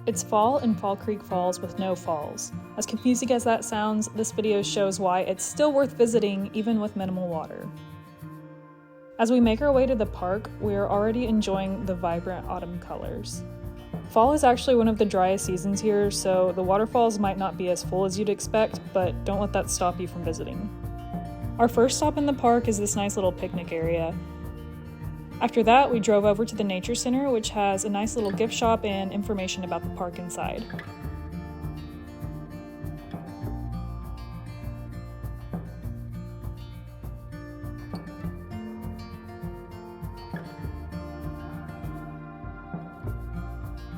It's fall in Fall Creek Falls with no falls. As confusing as that sounds, this video shows why it's still worth visiting even with minimal water. As we make our way to the park, we are already enjoying the vibrant autumn colors. Fall is actually one of the driest seasons here, so the waterfalls might not be as full as you'd expect, but don't let that stop you from visiting. Our first stop in the park is this nice little picnic area. After that, we drove over to the Nature Center, which has a nice little gift shop and information about the park inside.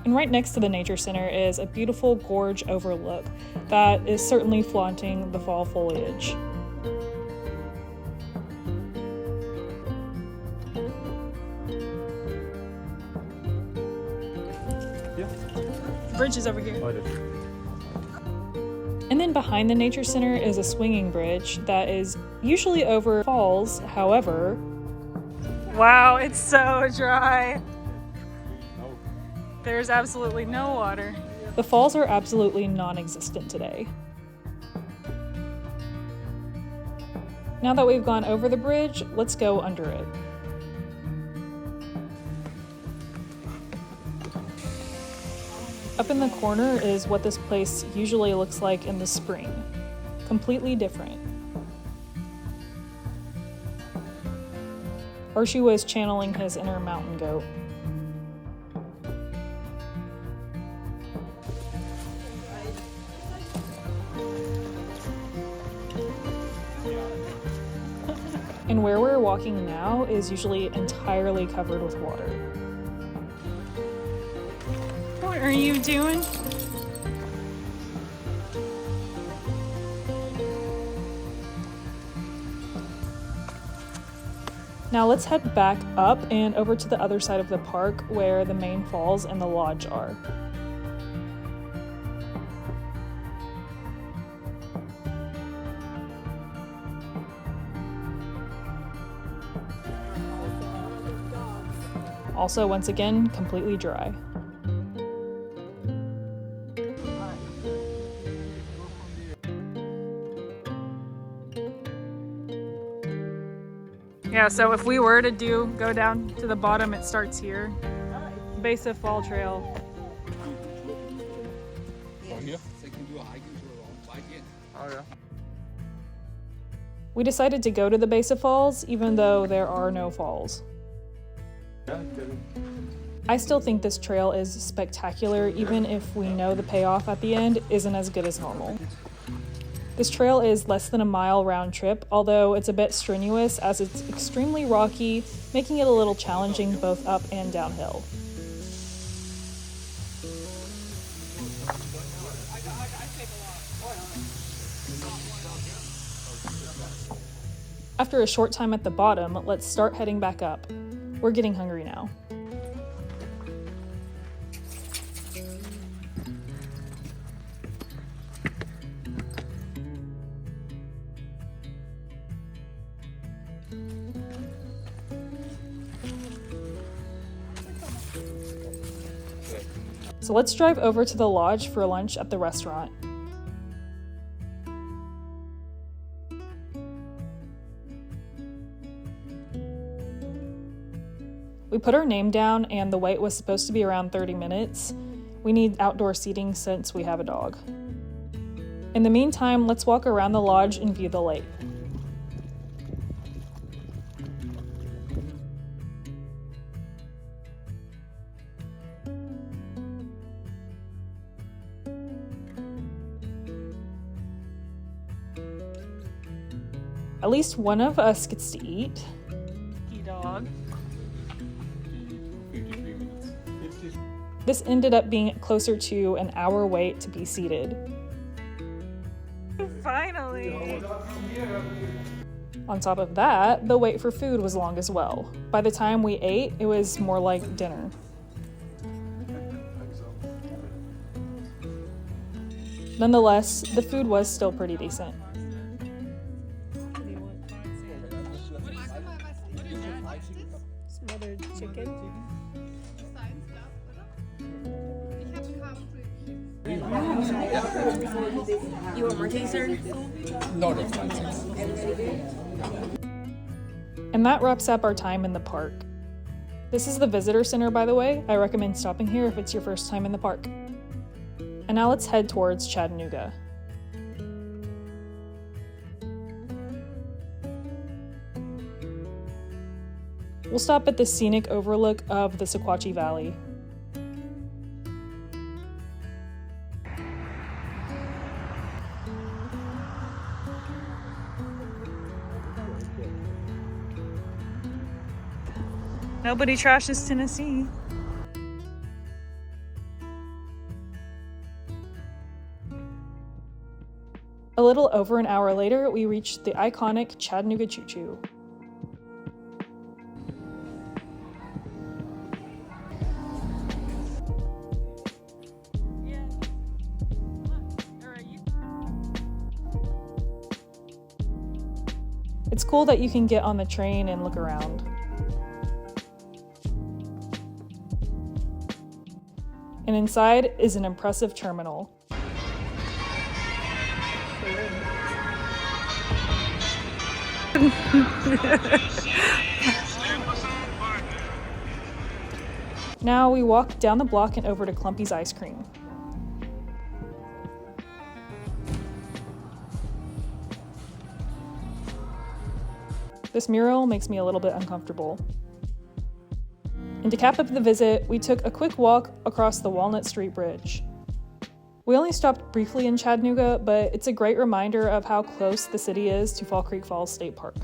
And right next to the Nature Center is a beautiful gorge overlook that is certainly flaunting the fall foliage. The bridge is over here. And then behind the Nature Center is a swinging bridge that is usually over falls, however... Wow, it's so dry! There's absolutely no water. The falls are absolutely non-existent today. Now that we've gone over the bridge, let's go under it. Up in the corner is what this place usually looks like in the spring. Completely different. Archie was channeling his inner mountain goat. And where we're walking now is usually entirely covered with water. What are you doing? Now let's head back up and over to the other side of the park where the main falls and the lodge are. Also, once again, completely dry. Yeah, so if we were to go down to the bottom, it starts here. Base of Fall Trail. We decided to go to the base of falls, even though there are no falls. I still think this trail is spectacular, even if we know the payoff at the end isn't as good as normal. This trail is less than a mile round trip, although it's a bit strenuous as it's extremely rocky, making it a little challenging both up and downhill. After a short time at the bottom, let's start heading back up. We're getting hungry now. So let's drive over to the lodge for lunch at the restaurant. We put our name down and the wait was supposed to be around 30 minutes. We need outdoor seating since we have a dog. In the meantime, let's walk around the lodge and view the lake. At least one of us gets to eat. Dog. This ended up being closer to an hour wait to be seated. Finally! On top of that, the wait for food was long as well. By the time we ate, it was more like dinner. Nonetheless, the food was still pretty decent. Smothered chicken. You want more tea, sir? No, that's fine, thanks. And that wraps up our time in the park. This is the visitor center, by the way. I recommend stopping here if it's your first time in the park. And now let's head towards Chattanooga. We'll stop at the scenic overlook of the Sequatchie Valley. Nobody trashes Tennessee. A little over an hour later, we reached the iconic Chattanooga Choo. It's cool that you can get on the train and look around. And inside is an impressive terminal. Now we walk down the block and over to Clumpies ice cream. This mural makes me a little bit uncomfortable. And to cap up the visit, we took a quick walk across the Walnut Street Bridge. We only stopped briefly in Chattanooga, but it's a great reminder of how close the city is to Fall Creek Falls State Park.